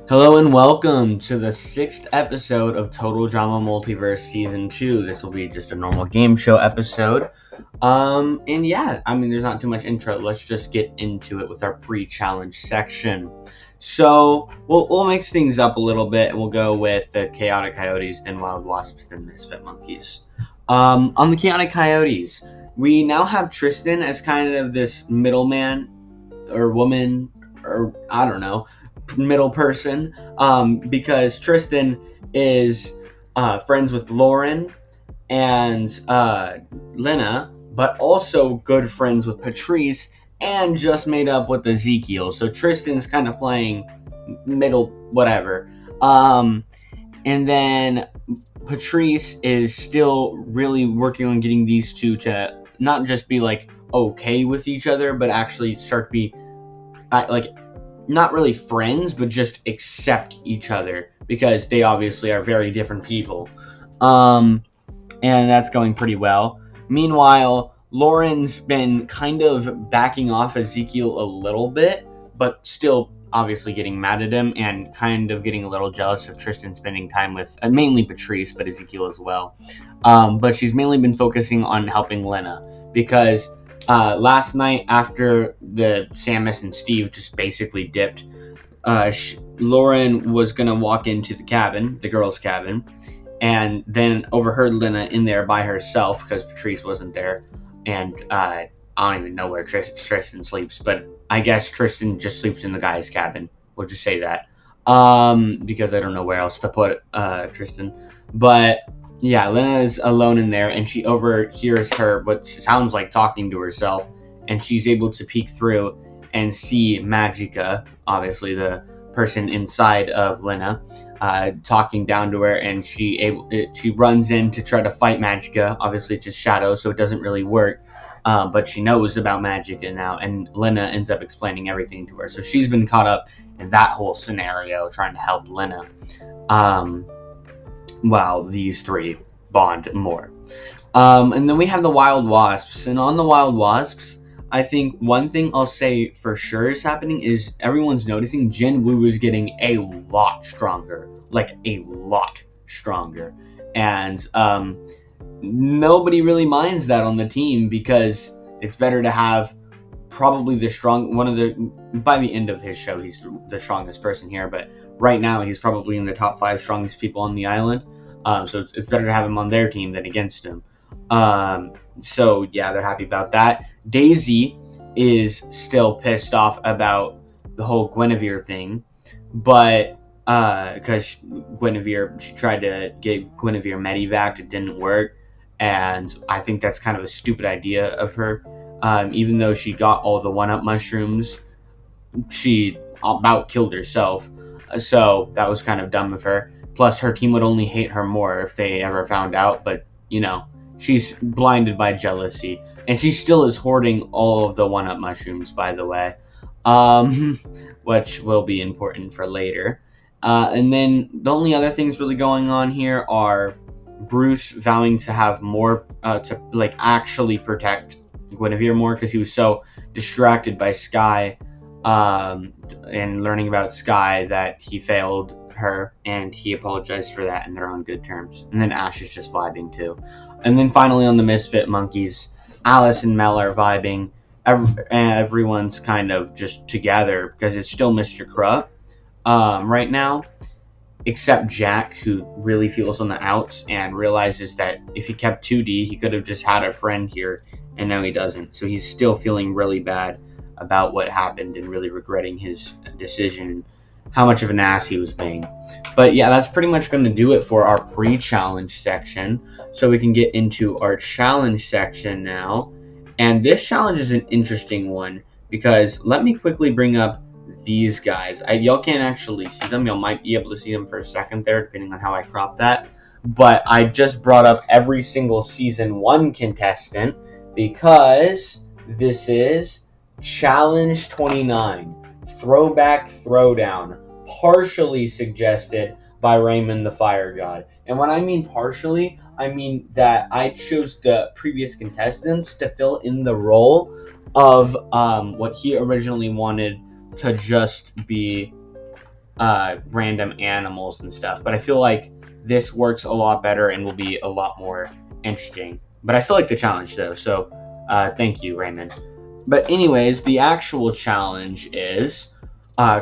Hello and welcome to the 6th episode of Total Drama Multiverse Season 2. This will be just a normal game show episode. There's not too much intro. Let's just get into it with our pre-challenge section. So, we'll mix things up a little bit, and we'll go with the Chaotic Coyotes, then Wild Wasps, then Misfit Monkeys. On the Chaotic Coyotes, we now have Tristan as kind of this middleman, or woman, or I don't know, middle person, because Tristan is friends with Lauren and Lena, but also good friends with Patrice and just made up with Ezekiel. So Tristan's kind of playing middle whatever. And then Patrice is still really working on getting these two to not just be like okay with each other, but actually start to be not really friends, but just accept each other, because they obviously are very different people. And that's going pretty well. Meanwhile, Lauren's been kind of backing off Ezekiel a little bit, but still obviously getting mad at him and kind of getting a little jealous of Tristan spending time with mainly Patrice, but Ezekiel as well. But she's mainly been focusing on helping Lena, because last night, after the Samus and Steve just basically dipped, Lauren was going to walk into the cabin, the girls' cabin, and then overheard Lena in there by herself because Patrice wasn't there. And I don't even know where Tristan sleeps, but I guess Tristan just sleeps in the guys' cabin. We'll just say that. Because I don't know where else to put Tristan. But yeah, Lena is alone in there, and she overhears her, what sounds like talking to herself, and she's able to peek through and see Magica, obviously the person inside of Lena, talking down to her, and she runs in to try to fight Magica. Obviously, it's just shadow, so it doesn't really work, but she knows about Magica now, and Lena ends up explaining everything to her. So she's been caught up in that whole scenario, trying to help Lena. While these three bond more. And then we have the Wild Wasps. And on the Wild Wasps, I think one thing I'll say for sure is happening is everyone's noticing Jin Woo is getting a lot stronger. Like, a lot stronger. And nobody really minds that on the team, because it's better to have probably by the end of his show, he's the strongest person here, but right now he's probably in the top 5 strongest people on the island. So it's better to have him on their team than against him. So yeah, they're happy about that. Daisy is still pissed off about the whole Guinevere thing, but because Guinevere, she tried to give Guinevere Medivac, it didn't work, and I think that's kind of a stupid idea of her. Even though she got all the 1-up mushrooms, she about killed herself. So that was kind of dumb of her. Plus, her team would only hate her more if they ever found out. But, she's blinded by jealousy. And she still is hoarding all of the 1-up mushrooms, by the way. Which will be important for later. And then the only other things really going on here are Bruce vowing to have more, to actually protect Guinevere more, because he was so distracted by Sky and learning about Sky that he failed her, and he apologized for that, and they're on good terms. And then Ash is just vibing too. And then finally on the Misfit Monkeys, Alice and Mel are vibing. Everyone's kind of just together because it's still Mr. Krupp right now, except Jack, who really feels on the outs and realizes that if he kept 2D, he could have just had a friend here, and now he doesn't. So he's still feeling really bad about what happened and really regretting his decision, how much of an ass he was being. But yeah, that's pretty much going to do it for our pre-challenge section. So we can get into our challenge section now. And this challenge is an interesting one, because let me quickly bring up these guys. Y'all can't actually see them. Y'all might be able to see them for a second there, depending on how I crop that. But I just brought up every single Season 1 contestant, because this is Challenge 29, Throwback Throwdown, partially suggested by Raymond the Fire God. And when I mean partially, I mean that I chose the previous contestants to fill in the role of what he originally wanted to just be random animals and stuff. But I feel like this works a lot better and will be a lot more interesting. But I still like the challenge though, so thank you, Raymond. But anyways, the actual challenge is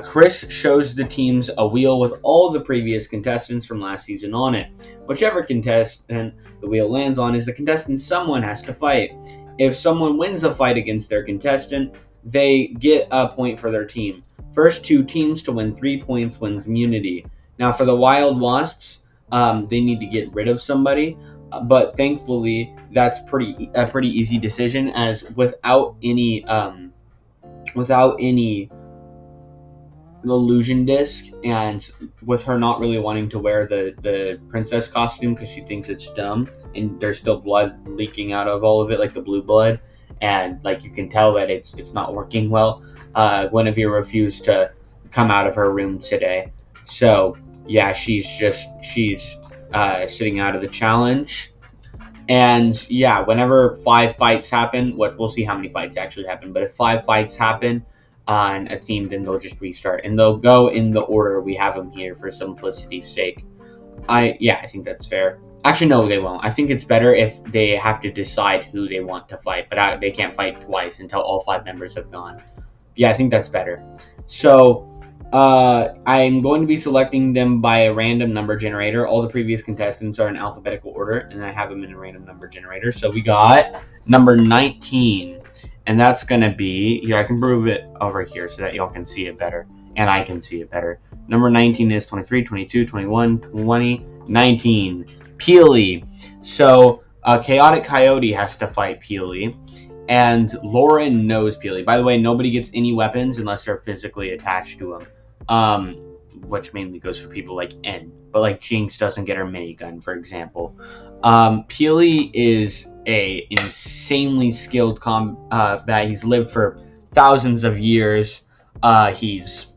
Chris shows the teams a wheel with all the previous contestants from last season on it. Whichever contestant the wheel lands on is the contestant someone has to fight. If someone wins a fight against their contestant, they get a point for their team. First two teams to win 3 points wins immunity. Now for the Wild Wasps, they need to get rid of somebody, but thankfully that's a pretty easy decision, as without any illusion disc, and with her not really wanting to wear the princess costume because she thinks it's dumb, and there's still blood leaking out of all of it, like the blue blood, and like you can tell that it's not working well. Guinevere refused to come out of her room today, so yeah, she's sitting out of the challenge. And yeah, whenever 5 fights happen, we'll see how many fights actually happen, but if 5 fights happen on a team, then they'll just restart, and they'll go in the order we have them here for simplicity's sake. I think that's fair. Actually, no, they won't. I think it's better if they have to decide who they want to fight, but they can't fight twice until all 5 members have gone. Yeah, I think that's better. So I'm going to be selecting them by a random number generator. All the previous contestants are in alphabetical order, and I have them in a random number generator. So we got number 19, and that's going to be, here, I can move it over here so that y'all can see it better, and I can see it better. Number 19 is 23, 22, 21, 20, 19. Peely. So Chaotic Coyote has to fight Peely, and Lauren knows Peely. By the way, nobody gets any weapons unless they're physically attached to them. Which mainly goes for people like N, but like Jinx doesn't get her minigun, for example. Peely is a insanely skilled combat. He's lived for thousands of years. He's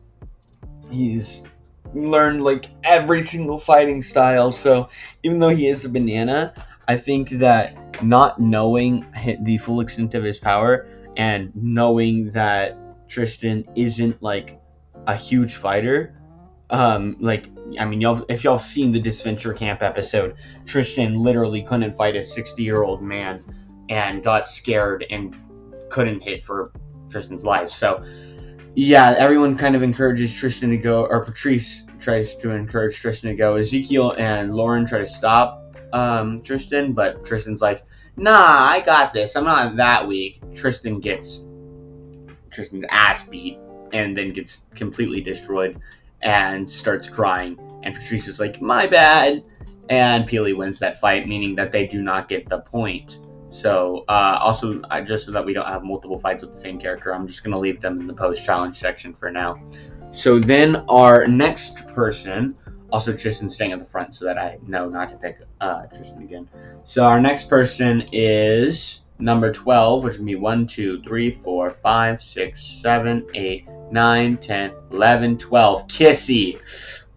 learned like every single fighting style. So even though he is a banana, I think that not knowing the full extent of his power and knowing that Tristan isn't like a huge fighter, if y'all seen the Disventure Camp episode, Tristan literally couldn't fight a 60-year-old man and got scared and couldn't hit for Tristan's life. So yeah, everyone kind of encourages Tristan to go, or Patrice tries to encourage Tristan to go. Ezekiel and Lauren try to stop Tristan, but Tristan's like, nah, I got this, I'm not that weak. Tristan gets Tristan's ass beat and then gets completely destroyed and starts crying, and Patrice is like, my bad, and Peely wins that fight, meaning that they do not get the point. So also, just so that we don't have multiple fights with the same character, I'm just going to leave them in the post-challenge section for now. So then our next person, also Tristan staying at the front so that I know not to pick Tristan again. So our next person is number 12, which would be 1, 2, 3, 4, 5, 6, 7, 8, 9, 10, 11, 12. Kissy.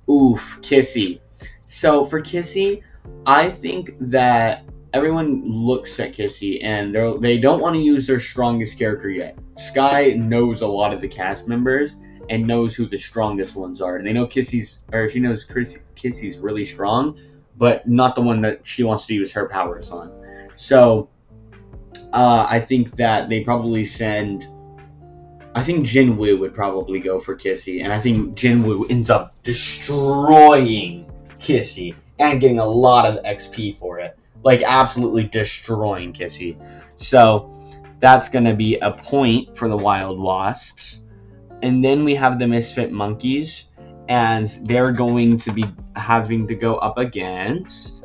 Oof, Kissy. So for Kissy, I think that everyone looks at Kissy and they don't want to use their strongest character yet. Sky knows a lot of the cast members and knows who the strongest ones are. And they know she knows Kissy's really strong, but not the one that she wants to use her powers on. So I think that they probably I think Jinwoo would probably go for Kissy, and I think Jinwoo ends up destroying Kissy and getting a lot of XP for it. Like, absolutely destroying Kissy. So that's going to be a point for the Wild Wasps. And then we have the Misfit Monkeys, and they're going to be having to go up against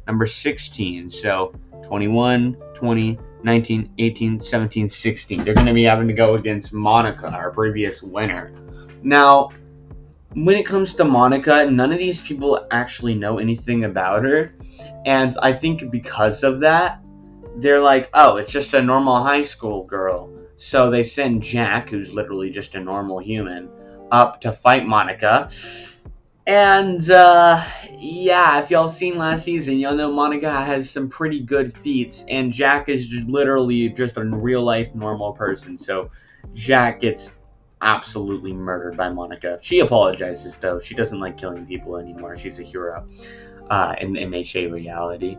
number 16. So 21, 20, 19, 18, 17, 16. They're going to be having to go against Monica, our previous winner. Now, when it comes to Monica, none of these people actually know anything about her. And I think because of that, they're like, oh, it's just a normal high school girl. So they send Jack, who's literally just a normal human, up to fight Monica. And, if y'all seen last season, y'all know Monica has some pretty good feats, and Jack is literally just a real-life normal person. So Jack gets, absolutely murdered by Monica. She apologizes, though. She doesn't like killing people anymore. She's a hero in the MHA reality.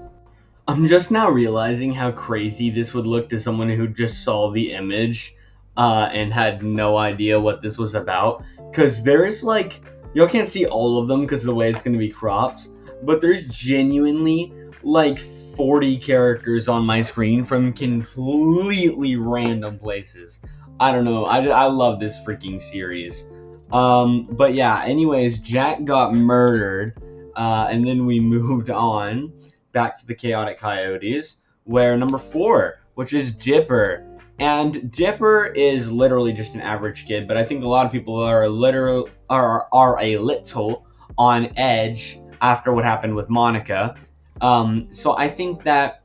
I'm just now realizing how crazy this would look to someone who just saw the image and had no idea what this was about. Because there's like, y'all can't see all of them because of the way it's going to be cropped, but there's genuinely like 40 characters on my screen from completely random places. I don't know. I love this freaking series. But yeah, anyways, Jack got murdered, and then we moved on back to the Chaotic Coyotes, where number 4, which is Dipper. And Dipper is literally just an average kid, but I think a lot of people are a little on edge after what happened with Monica. So I think that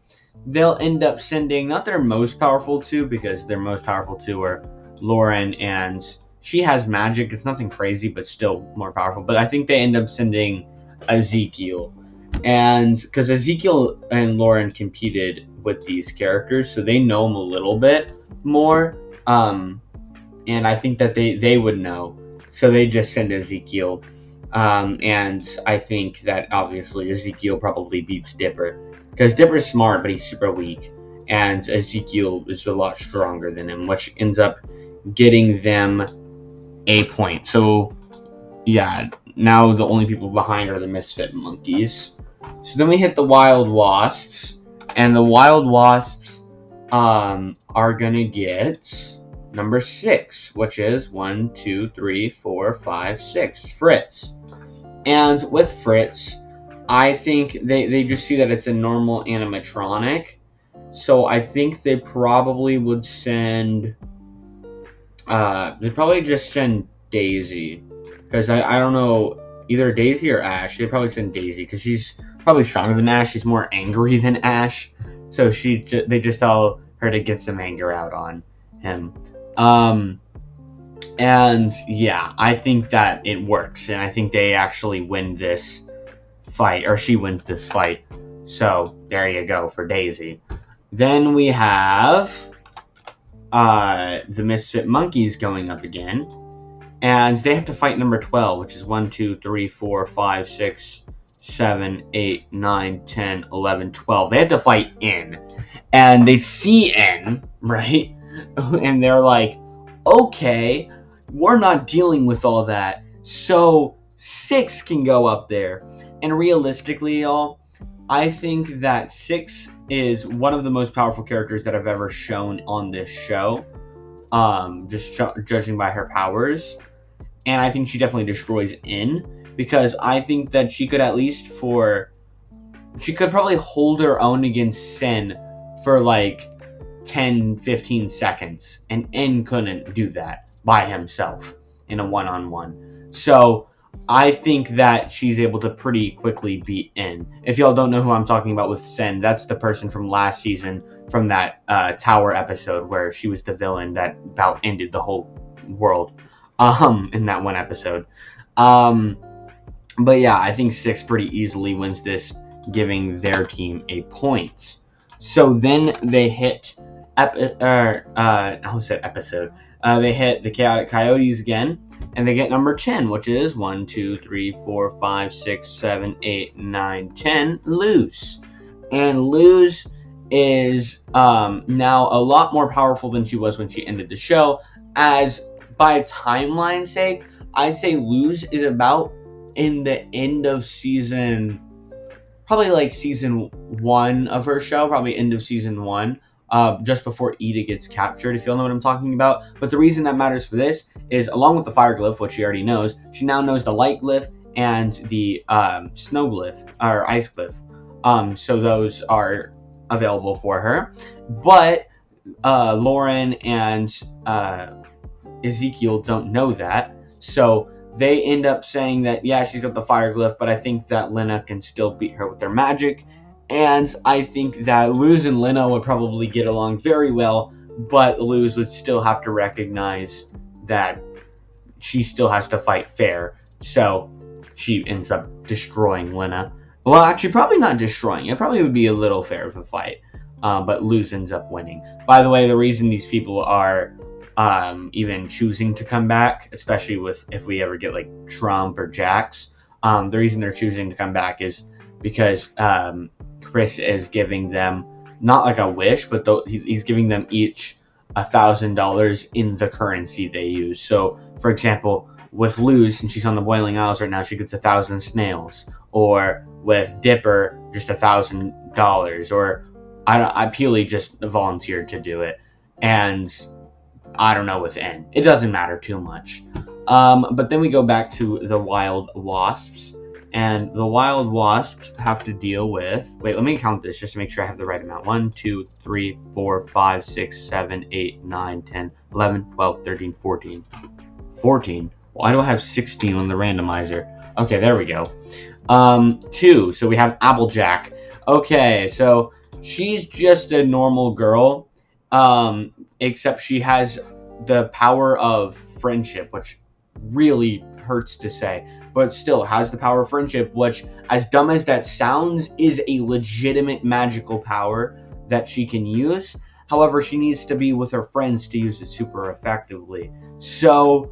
they'll end up sending not their most powerful two, because their most powerful two are Lauren, and she has magic. It's nothing crazy, but still more powerful. But I think they end up sending Ezekiel. And because Ezekiel and Lauren competed with these characters, so they know them a little bit more. And I think that they would know. So they just send Ezekiel. And I think that obviously Ezekiel probably beats Dipper. Because Dipper's smart, but he's super weak. And Ezekiel is a lot stronger than him, which ends up getting them a point. So, yeah, now the only people behind are the Misfit Monkeys. So then we hit the Wild Wasps. And the Wild Wasps are going to get number 6, which is 1, 2, 3, 4, 5, 6. Fritz. And with Fritz, I think they just see that it's a normal animatronic. So I think they probably would send... they'd probably just send Daisy. Because I don't know, either Daisy or Ash. They'd probably send Daisy, because she's probably stronger than Ash. She's more angry than Ash. So they just tell her to get some anger out on him. And yeah, I think that it works. And I think they actually win this fight, or she wins this fight. So there you go for Daisy. Then we have the Misfit Monkeys going up again. And they have to fight number 12, which is 1, 2, 3, 4, 5, 6, 7, 8, 9, 10, 11, 12. They have to fight N. And they see N, right? And they're like, okay, we're not dealing with all that. So 6 can go up there. And realistically, y'all, I think that 6 is one of the most powerful characters that I've ever shown on this show. Just judging by her powers. And I think she definitely destroys N. Because I think that she could she could probably hold her own against Sen for like 10, 15 seconds. And N couldn't do that by himself in a one-on-one. So I think that she's able to pretty quickly beat N. If y'all don't know who I'm talking about with Sen, that's the person from last season, from that Tower episode where she was the villain that about ended the whole world in that one episode. But yeah, I think 6 pretty easily wins this, giving their team a point. So then they hit they hit the Chaotic Coyotes again, and they get number 10, which is 1, 2, 3, 4, 5, 6, 7, 8, 9, 10, Luz. And Luz is now a lot more powerful than she was when she ended the show, as by timeline sake, I'd say Luz is about in the end of season, probably like season 1 of her show, probably end of season 1. Just before Ida gets captured, if you'll know what I'm talking about. But the reason that matters for this is, along with the fire glyph, which she already knows, she now knows the light glyph and the snow glyph, or ice glyph. So those are available for her. But Lauren and Ezekiel don't know that. So they end up saying that, yeah, she's got the fire glyph, but I think that Lena can still beat her with their magic. And I think that Luz and Lena would probably get along very well, but Luz would still have to recognize that she still has to fight fair. So she ends up destroying Lena. Well, actually, probably not destroying. It probably would be a little fair of a fight. But Luz ends up winning. By the way, the reason these people are even choosing to come back, especially with if we ever get like Trump or Jax. The reason they're choosing to come back is because Chris is giving them not like a wish, but he's giving them each $1,000 in the currency they use. So, for example, with Luz, and she's on the Boiling Isles right now, she gets 1,000 snails. Or with Dipper, just $1,000. Or I purely just volunteered to do it, and I don't know with N. It doesn't matter too much. But then we go back to the Wild Wasps. And the Wild Wasps have to deal with... Wait, let me count this just to make sure I have the right amount. 1, 2, 3, 4, 5, 6, 7, 8, 9, 10, 11, 12, 13, 14. 14? Why do I have 16 on the randomizer? Okay, there we go. 2. So we have Applejack. Okay, so she's just a normal girl. Except she has the power of friendship, which really hurts to say, but still has the power of friendship, which, as dumb as that sounds, is a legitimate magical power that she can use. However, she needs to be with her friends to use it super effectively. So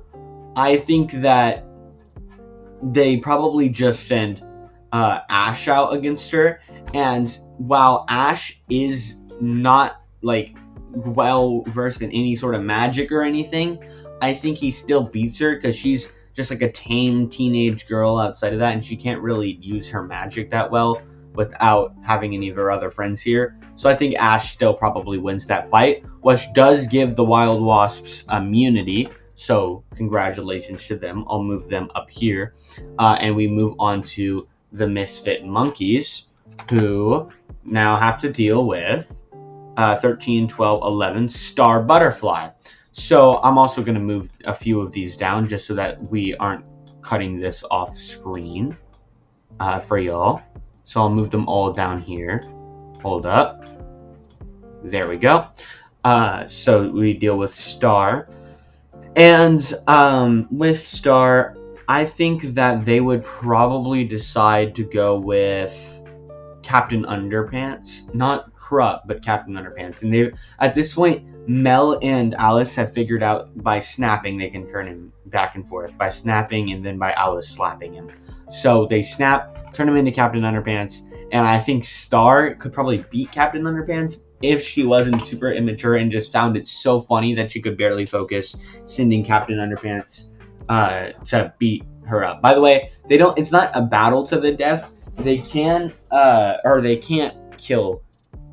I think that they probably just send Ash out against her, and while Ash is not like well versed in any sort of magic or anything, I think he still beats her because she's just like a tame teenage girl outside of that, and she can't really use her magic that well without having any of her other friends here. So I think Ash still probably wins that fight, which does give the Wild Wasps immunity. So congratulations to them. I'll move them up here. And we move on to the Misfit Monkeys, who now have to deal with 13, 12, 11 Star Butterfly. So I'm also going to move a few of these down just so that we aren't cutting this off screen for y'all. So I'll move them all down here. Hold up. There we go. So we deal with Star. And with Star, I think that they would probably decide to go with Captain Underpants. Not Corrupt, but Captain Underpants. And they, at this point, Mel and Alice have figured out by snapping they can turn him back and forth. By snapping and then by Alice slapping him. So they snap, turn him into Captain Underpants. And I think Star could probably beat Captain Underpants if she wasn't super immature and just found it so funny that she could barely focus, sending Captain Underpants to beat her up. By the way, they don't. It's not a battle to the death. They can, or they can't kill.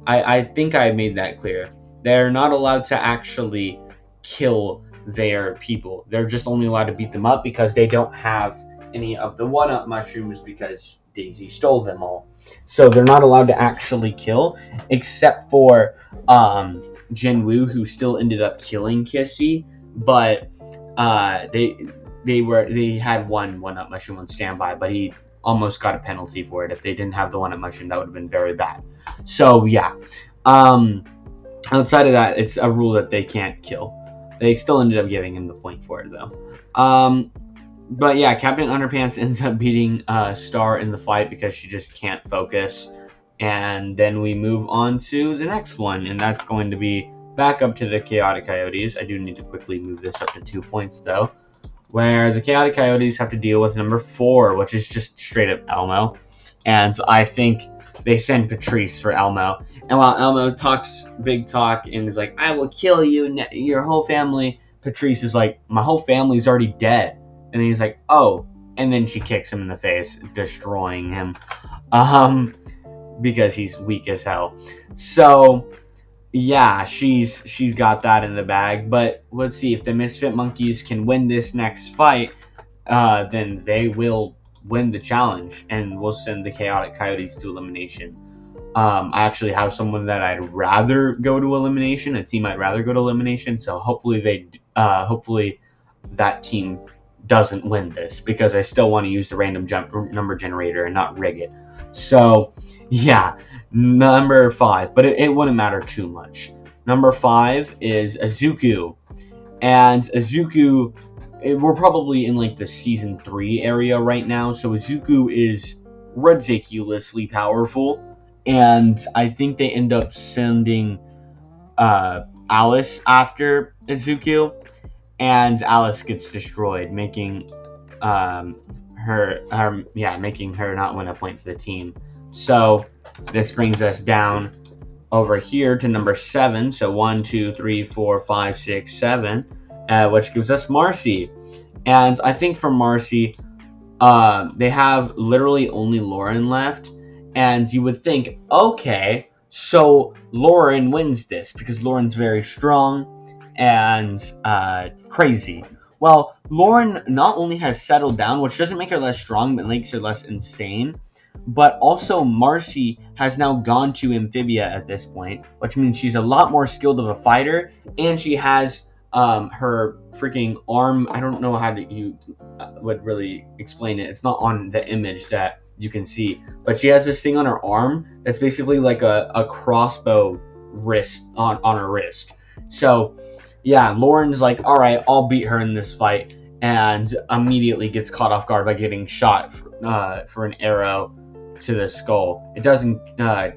I think I made that clear. They're not allowed to actually kill their people. They're just only allowed to beat them up because they don't have any of the one-up mushrooms because Daisy stole them all. So they're not allowed to actually kill, except for Jinwoo, who still ended up killing Kissy, but they had one-up mushroom on standby, but he almost got a penalty for it. If they didn't have the one-up mushroom, that would have been very bad. So yeah, outside of that, it's a rule that they can't kill. They still ended up giving him the point for it though. But yeah, Captain Underpants ends up beating Star in the fight because she just can't focus. And then we move on to the next one, and that's going to be back up to the Chaotic Coyotes. I do need to quickly move this up to 2 points though, where the Chaotic Coyotes have to deal with number 4, which is just straight up Elmo. And I think they send Patrice for Elmo. And while Elmo talks big talk and is like, I will kill you, your whole family, Patrice is like, my whole family's already dead. And then he's like, oh. And then she kicks him in the face, destroying him. Because he's weak as hell. So, yeah, she's got that in the bag. But let's see, if the Misfit Monkeys can win this next fight, then they will win the challenge. And we'll send the Chaotic Coyotes to elimination. I actually have someone that I'd rather go to elimination. A team I'd rather go to elimination. So hopefully hopefully that team doesn't win this, because I still want to use the random number generator and not rig it. So yeah, number 5, but it wouldn't matter too much. Number 5 is Izuku, and Izuku, we're probably in like the season 3 area right now, so Izuku is ridiculously powerful, and I think they end up sending Alice after Izuku. and Alice gets destroyed, making making her not win a point for the team. So this brings us down over here to number 7. So 1, 2, 3, 4, 5, 6, 7, which gives us Marcy. And I think for Marcy, they have literally only Lauren left, and you would think, okay, so Lauren wins this because Lauren's very strong and crazy. Well, Lauren not only has settled down, which doesn't make her less strong, but makes her less insane, but also Marcy has now gone to Amphibia at this point, which means she's a lot more skilled of a fighter, and she has her freaking arm. I don't know how you would really explain it. It's not on the image that you can see, but she has this thing on her arm that's basically like a crossbow wrist on her wrist. So yeah, Lauren's like, all right, I'll beat her in this fight, and immediately gets caught off guard by getting shot for an arrow to the skull. It doesn't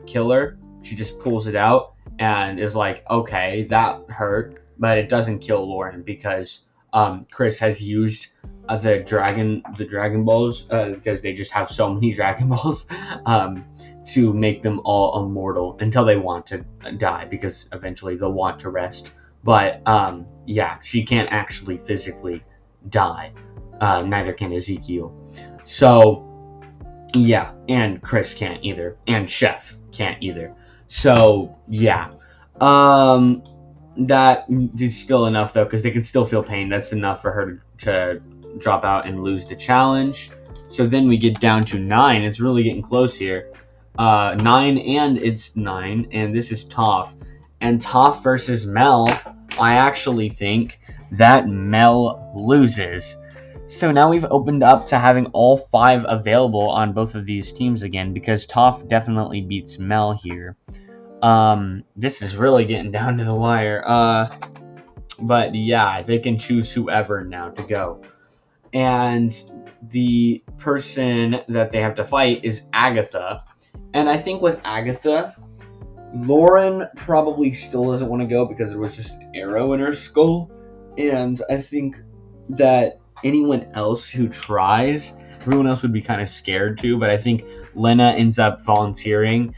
kill her. She just pulls it out and is like, okay, that hurt, but it doesn't kill Lauren because Chris has used the Dragon Balls because they just have so many Dragon Balls to make them all immortal until they want to die, because eventually they'll want to rest. But yeah, she can't actually physically die. Neither can Ezekiel. So yeah, and Chris can't either, and Chef can't either. So yeah, that is still enough though, because they can still feel pain. That's enough for her to drop out and lose the challenge. So then we get down to 9. It's really getting close here. 9, and it's 9, and this is Toph. And Toph versus Mel, I actually think that Mel loses. So now we've opened up to having all 5 available on both of these teams again, because Toph definitely beats Mel here. This is really getting down to the wire. But yeah, they can choose whoever now to go. And the person that they have to fight is Agatha. And I think with Agatha, Lauren probably still doesn't want to go because there was just an arrow in her skull. And I think that anyone else who tries, everyone else would be kind of scared too. But I think Lena ends up volunteering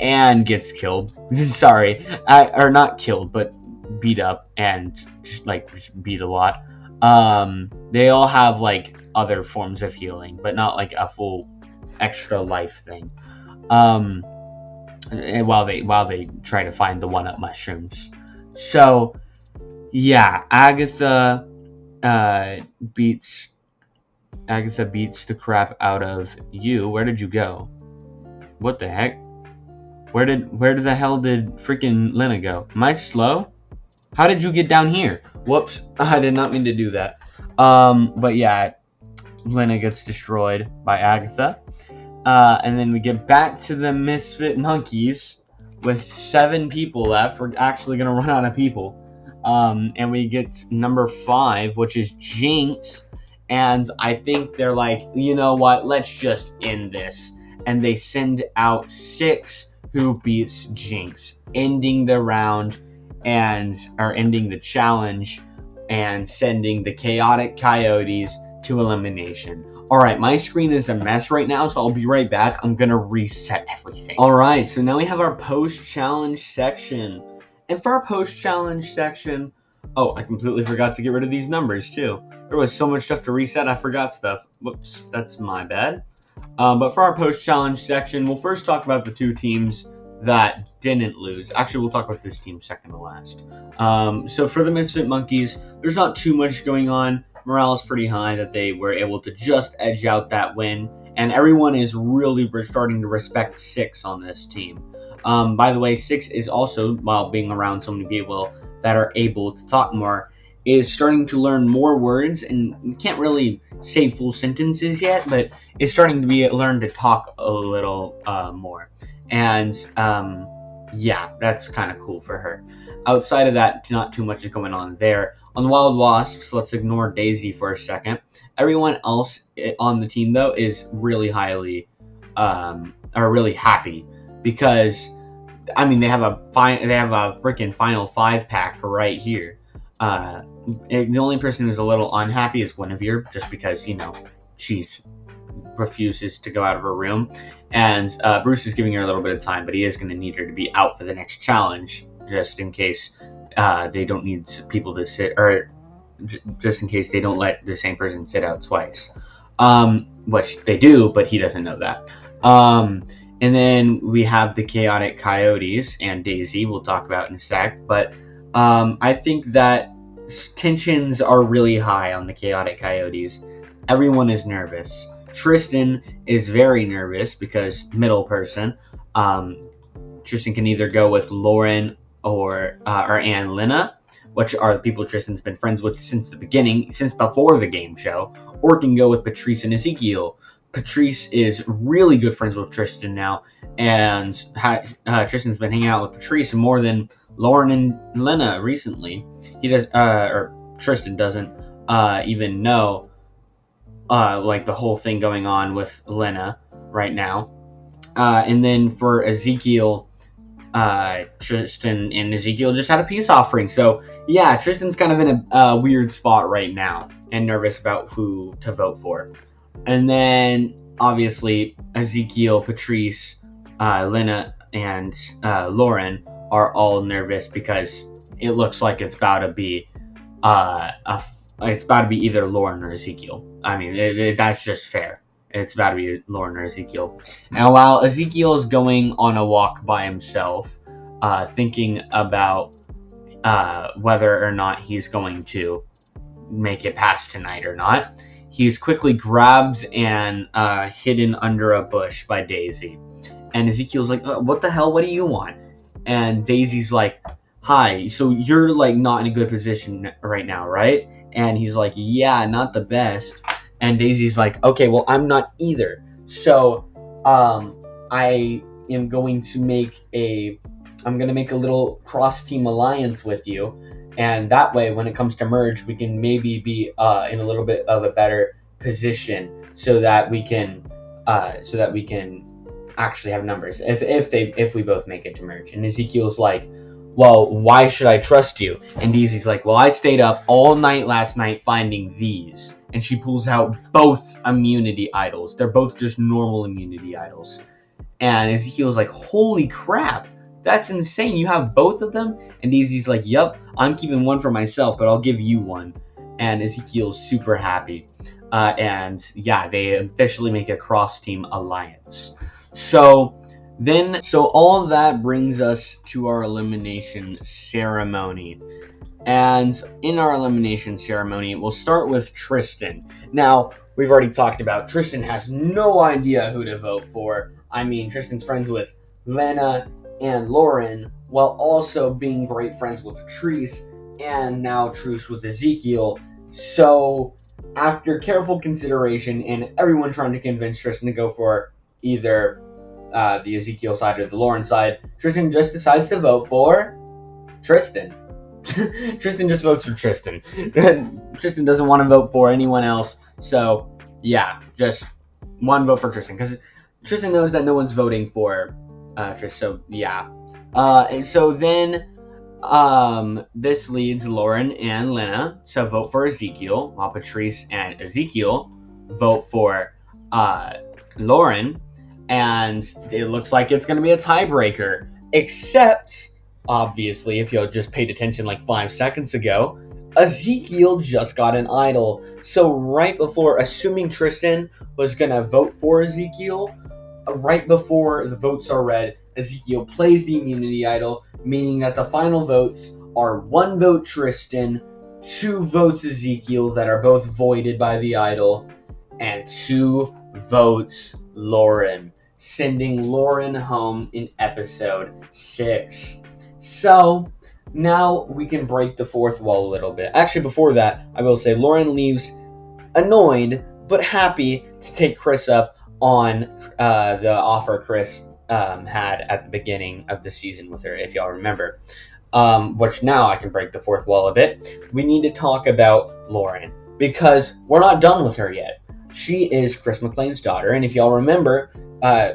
and gets killed. Sorry, or not killed, but beat up and just beat a lot. They all have like other forms of healing, but not like a full extra life thing. And while they try to find the 1-up mushrooms. So yeah, Agatha beats the crap out of you. Where did you go? What the heck? Where the hell did freaking Lena go? Am I slow? How did you get down here? Whoops, I did not mean to do that. But yeah, Lena gets destroyed by Agatha. And then we get back to the Misfit Monkeys with 7 people left. We're actually going to run out of people. And we get number 5, which is Jinx. And I think they're like, you know what? Let's just end this. And they send out 6 who beats Jinx, ending the round or ending the challenge and sending the Chaotic Coyotes to elimination. Alright, my screen is a mess right now, so I'll be right back. I'm gonna reset everything. Alright, so now we have our post-challenge section. And for our post-challenge section, oh, I completely forgot to get rid of these numbers too. There was so much stuff to reset, I forgot stuff. Whoops, that's my bad. But for our post-challenge section, we'll first talk about the 2 teams that didn't lose. Actually, we'll talk about this team second to last. So for the Misfit Monkeys, there's not too much going on. Morale is pretty high that they were able to just edge out that win. And everyone is really starting to respect 6 on this team. By the way, 6 is also, while being around so many people that are able to talk more, is starting to learn more words, and can't really say full sentences yet, but is starting to learn to talk a little more. And yeah, that's kind of cool for her. Outside of that, not too much is going on there. On the Wild Wasps, let's ignore Daisy for a second. Everyone else on the team, though, is really really happy because, I mean, they have a freaking Final 5 pack right here. the only person who's a little unhappy is Guinevere, just because she refuses to go out of her room, and Bruce is giving her a little bit of time, but he is going to need her to be out for the next challenge, just in case they don't need people to sit, or just in case they don't let the same person sit out twice, which they do, but he doesn't know that. And then we have the Chaotic Coyotes and Daisy, we'll talk about in a sec, but I think that tensions are really high on the Chaotic Coyotes. Everyone is nervous. Tristan is very nervous because middle person. Tristan can either go with Lauren or Ann Lena, which are the people Tristan's been friends with since the beginning, since before the game show, or can go with Patrice and Ezekiel. Patrice is really good friends with Tristan now, and Tristan's been hanging out with Patrice more than Lauren and Lena recently. He does, or Tristan doesn't even know like the whole thing going on with Lena right now. And then for Ezekiel, Tristan and Ezekiel just had a peace offering. So yeah, Tristan's kind of in a weird spot right now and nervous about who to vote for. And then obviously Ezekiel, Patrice, Lena, and Lauren are all nervous because it looks like it's about to be either Lauren or Ezekiel. I mean, that's just fair. It's about to be Lauren or Ezekiel. And while Ezekiel is going on a walk by himself, thinking about whether or not he's going to make it past tonight or not, he's quickly grabbed and hidden under a bush by Daisy. And Ezekiel's like, what the hell? What do you want? And Daisy's like, hi, so you're like not in a good position right now, right? And he's like, yeah, not the best. And Daisy's like, okay, well, I'm not either. So I am going to make a little cross-team alliance with you. And that way, when it comes to merge, we can maybe be in a little bit of a better position so that we can actually have numbers if we both make it to merge. And Ezekiel's like, well, why should I trust you? And Daisy's like, well, I stayed up all night last night finding these. And she pulls out both immunity idols. They're both just normal immunity idols. And Ezekiel's like, holy crap, that's insane. You have both of them? And Daisy's like, yep, I'm keeping one for myself, but I'll give you one. And Ezekiel's super happy. And yeah, they officially make a cross-team alliance. So all of that brings us to our elimination ceremony. And in our elimination ceremony, we'll start with Tristan. Now, we've already talked about Tristan has no idea who to vote for. I mean, Tristan's friends with Lena and Lauren, while also being great friends with Patrice, and now truce with Ezekiel. So, after careful consideration and everyone trying to convince Tristan to go for either the Ezekiel side or the Lauren side, Tristan just decides to vote for Tristan. Tristan just votes for Tristan. Tristan doesn't want to vote for anyone else. So, yeah, just one vote for Tristan. Because Tristan knows that no one's voting for Tristan. So, yeah. And so then this leads Lauren and Lena to vote for Ezekiel, while Patrice and Ezekiel vote for Lauren. And it looks like it's going to be a tiebreaker. Except, obviously, if you just paid attention like 5 seconds ago, Ezekiel just got an idol. So right before, assuming Tristan was going to vote for Ezekiel, right before the votes are read, Ezekiel plays the immunity idol, meaning that the final votes are 1 vote Tristan, 2 votes Ezekiel that are both voided by the idol, and 2 votes Lauren, sending Lauren home in episode 6. So, now we can break the fourth wall a little bit. Actually, before that, I will say Lauren leaves annoyed but happy to take Chris up on the offer Chris had at the beginning of the season with her, if y'all remember. Which now I can break the fourth wall a bit. We need to talk about Lauren, because we're not done with her yet. She is Chris McLean's daughter, and if y'all remember,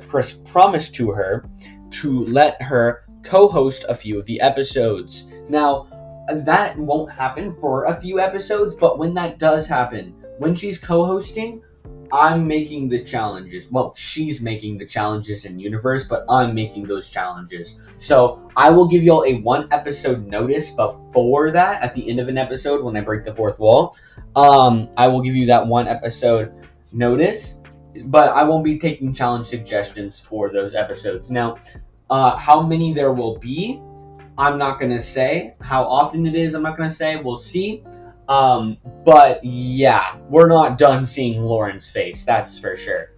Chris promised to her to let her co-host a few of the episodes. Now, that won't happen for a few episodes, but when that does happen, when she's co-hosting, I'm making the challenges. Well, she's making the challenges in universe, but I'm making those challenges. So I will give y'all a 1 episode notice before that. At the end of an episode, when I break the fourth wall, I will give you that 1 episode notice. But I won't be taking challenge suggestions for those episodes. Now, how many there will be, I'm not gonna say. How often it is, I'm not gonna say. We'll see. But yeah, we're not done seeing Lauren's face, that's for sure.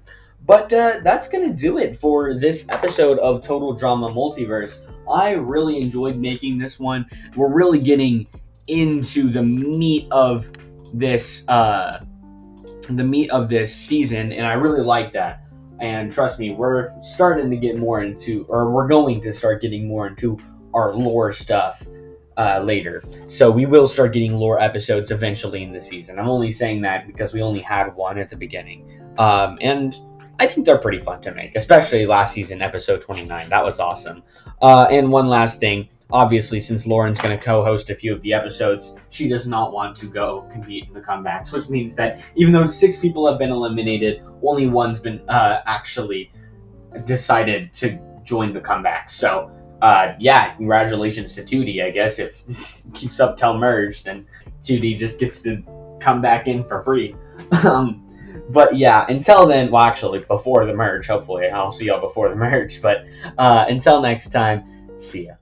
But that's gonna do it for this episode of Total Drama Multiverse. I really enjoyed making this one. We're really getting into the meat of this season, and I really like that. And trust me, we're starting to get more into, or we're going to start getting more into our lore stuff later. So we will start getting lore episodes eventually in the season. I'm only saying that because we only had one at the beginning. And I think they're pretty fun to make, especially last season, episode 29. That was awesome. And one last thing. Obviously, since Lauren's going to co-host a few of the episodes, she does not want to go compete in the comebacks, which means that even though 6 people have been eliminated, only one's been actually decided to join the comeback. So, yeah, congratulations to 2D, I guess. If this keeps up till merge, then 2D just gets to come back in for free. But yeah, until then, well, actually, before the merge, hopefully. I'll see y'all before the merge. But until next time, see ya.